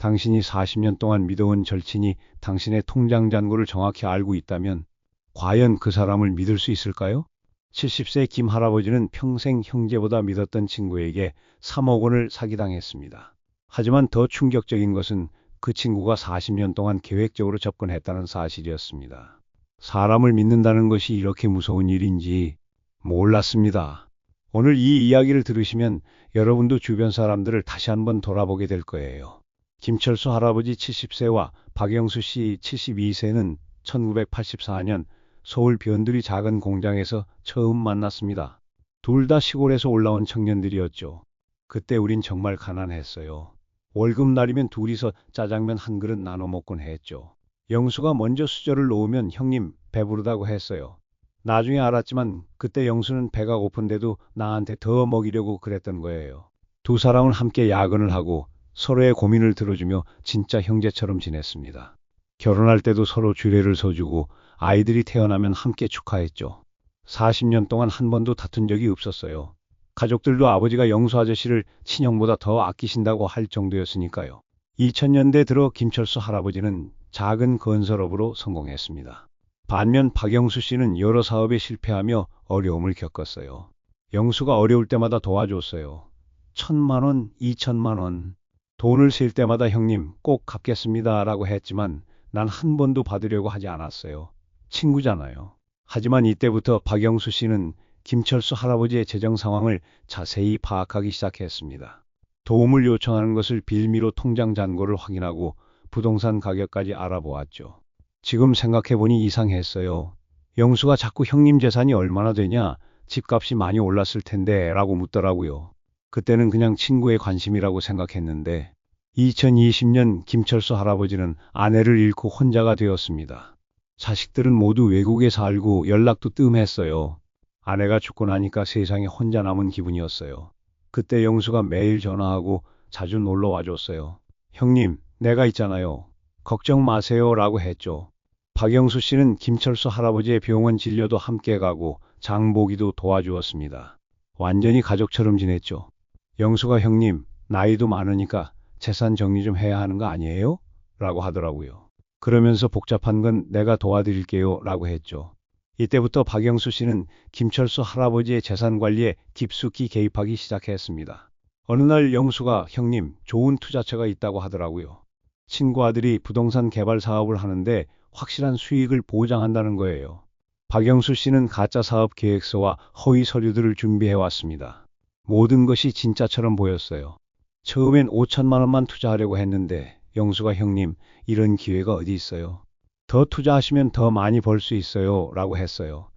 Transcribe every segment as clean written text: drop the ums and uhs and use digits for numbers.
당신이 40년 동안 믿어온 절친이 당신의 통장 잔고를 정확히 알고 있다면 과연 그 사람을 믿을 수 있을까요? 70세 김 할아버지는 평생 형제보다 믿었던 친구에게 3억 원을 사기당했습니다. 하지만 더 충격적인 것은 그 친구가 40년 동안 계획적으로 접근했다는 사실이었습니다. 사람을 믿는다는 것이 이렇게 무서운 일인지 몰랐습니다. 오늘 이 이야기를 들으시면 여러분도 주변 사람들을 다시 한번 돌아보게 될 거예요. 김철수 할아버지 70세와 박영수 씨 72세는 1984년 서울 변두리 작은 공장에서 처음 만났습니다. 둘 다 시골에서 올라온 청년들이었죠. 그때 우린 정말 가난했어요. 월급날이면 둘이서 짜장면 한 그릇 나눠 먹곤 했죠. 영수가 먼저 수저를 놓으면 형님 배부르다고 했어요. 나중에 알았지만 그때 영수는 배가 고픈데도 나한테 더 먹이려고 그랬던 거예요. 두 사람은 함께 야근을 하고 서로의 고민을 들어주며 진짜 형제처럼 지냈습니다. 결혼할 때도 서로 주례를 서주고 아이들이 태어나면 함께 축하했죠. 40년 동안 한 번도 다툰 적이 없었어요. 가족들도 아버지가 영수 아저씨를 친형보다 더 아끼신다고 할 정도였으니까요. 2000년대 들어 김철수 할아버지는 작은 건설업으로 성공했습니다. 반면 박영수 씨는 여러 사업에 실패하며 어려움을 겪었어요. 영수가 어려울 때마다 도와줬어요. 1,000만 원, 2천만 원. 돈을 셀 때마다 형님 꼭 갚겠습니다 라고 했지만 난 한 번도 받으려고 하지 않았어요. 친구잖아요. 하지만 이때부터 박영수 씨는 김철수 할아버지의 재정 상황을 자세히 파악하기 시작했습니다. 도움을 요청하는 것을 빌미로 통장 잔고를 확인하고 부동산 가격까지 알아보았죠. 지금 생각해보니 이상했어요. 영수가 자꾸 형님 재산이 얼마나 되냐, 집값이 많이 올랐을 텐데 라고 묻더라고요. 그때는 그냥 친구의 관심이라고 생각했는데 2020년 김철수 할아버지는 아내를 잃고 혼자가 되었습니다. 자식들은 모두 외국에 살고 연락도 뜸했어요. 아내가 죽고 나니까 세상에 혼자 남은 기분이었어요. 그때 영수가 매일 전화하고 자주 놀러 와줬어요. 형님, 내가 있잖아요. 걱정 마세요 라고 했죠. 박영수 씨는 김철수 할아버지의 병원 진료도 함께 가고 장 보기도 도와주었습니다. 완전히 가족처럼 지냈죠. 영수가 형님, 나이도 많으니까 재산 정리 좀 해야 하는 거 아니에요? 라고 하더라고요. 그러면서 복잡한 건 내가 도와드릴게요 라고 했죠. 이때부터 박영수 씨는 김철수 할아버지의 재산 관리에 깊숙이 개입하기 시작했습니다. 어느 날 영수가 형님, 좋은 투자처가 있다고 하더라고요. 친구 아들이 부동산 개발 사업을 하는데 확실한 수익을 보장한다는 거예요. 박영수 씨는 가짜 사업 계획서와 허위 서류들을 준비해 왔습니다. 모든 것이 진짜처럼 보였어요. 처음엔 5천만 원만 투자하려고 했는데 영수가 형님, 이런 기회가 어디 있어요? 더 투자하시면 더 많이 벌 수 있어요 라고 했어요.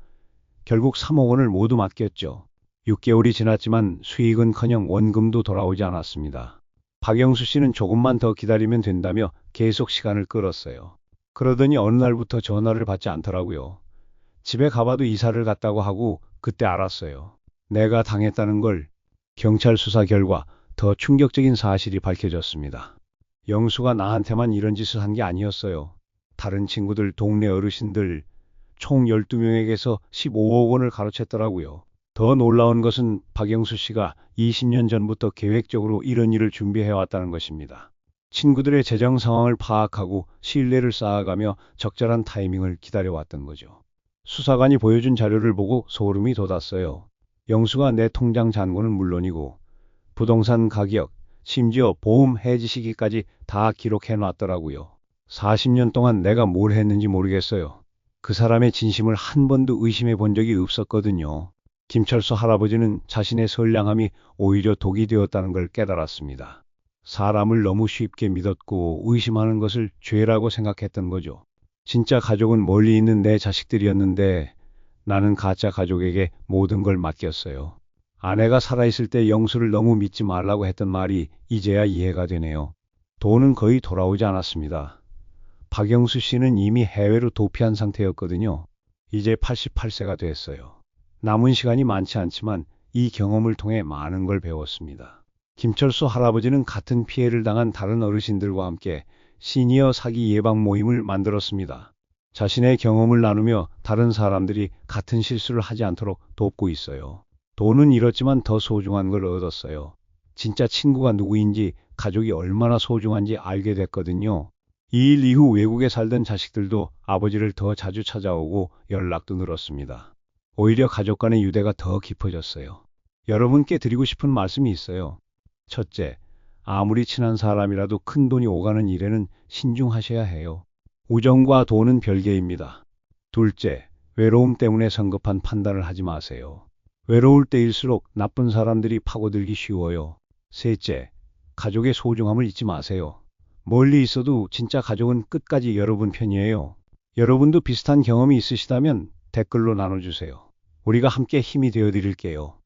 결국 3억 원을 모두 맡겼죠. 6개월이 지났지만 수익은커녕 원금도 돌아오지 않았습니다. 박영수 씨는 조금만 더 기다리면 된다며 계속 시간을 끌었어요. 그러더니 어느 날부터 전화를 받지 않더라고요. 집에 가봐도 이사를 갔다고 하고 그때 알았어요. 내가 당했다는 걸. 경찰 수사 결과 더 충격적인 사실이 밝혀졌습니다. 영수가 나한테만 이런 짓을 한 게 아니었어요. 다른 친구들, 동네 어르신들 총 12명에게서 15억 원을 가로챘더라고요. 더 놀라운 것은 박영수 씨가 20년 전부터 계획적으로 이런 일을 준비해왔다는 것입니다. 친구들의 재정 상황을 파악하고 신뢰를 쌓아가며 적절한 타이밍을 기다려왔던 거죠. 수사관이 보여준 자료를 보고 소름이 돋았어요. 영수가 내 통장 잔고는 물론이고 부동산 가격, 심지어 보험 해지 시기까지 다 기록해놨더라고요. 40년 동안 내가 뭘 했는지 모르겠어요. 그 사람의 진심을 한 번도 의심해 본 적이 없었거든요. 김철수 할아버지는 자신의 선량함이 오히려 독이 되었다는 걸 깨달았습니다. 사람을 너무 쉽게 믿었고 의심하는 것을 죄라고 생각했던 거죠. 진짜 가족은 멀리 있는 내 자식들이었는데 나는 가짜 가족에게 모든 걸 맡겼어요. 아내가 살아있을 때 영수를 너무 믿지 말라고 했던 말이 이제야 이해가 되네요. 돈은 거의 돌아오지 않았습니다. 박영수 씨는 이미 해외로 도피한 상태였거든요. 이제 88세가 됐어요. 남은 시간이 많지 않지만 이 경험을 통해 많은 걸 배웠습니다. 김철수 할아버지는 같은 피해를 당한 다른 어르신들과 함께 시니어 사기 예방 모임을 만들었습니다. 자신의 경험을 나누며 다른 사람들이 같은 실수를 하지 않도록 돕고 있어요. 돈은 잃었지만 더 소중한 걸 얻었어요. 진짜 친구가 누구인지 가족이 얼마나 소중한지 알게 됐거든요. 이 일 이후 외국에 살던 자식들도 아버지를 더 자주 찾아오고 연락도 늘었습니다. 오히려 가족 간의 유대가 더 깊어졌어요. 여러분께 드리고 싶은 말씀이 있어요. 첫째, 아무리 친한 사람이라도 큰 돈이 오가는 일에는 신중하셔야 해요. 우정과 돈은 별개입니다. 둘째, 외로움 때문에 성급한 판단을 하지 마세요. 외로울 때일수록 나쁜 사람들이 파고들기 쉬워요. 셋째, 가족의 소중함을 잊지 마세요. 멀리 있어도 진짜 가족은 끝까지 여러분 편이에요. 여러분도 비슷한 경험이 있으시다면 댓글로 나눠주세요. 우리가 함께 힘이 되어 드릴게요.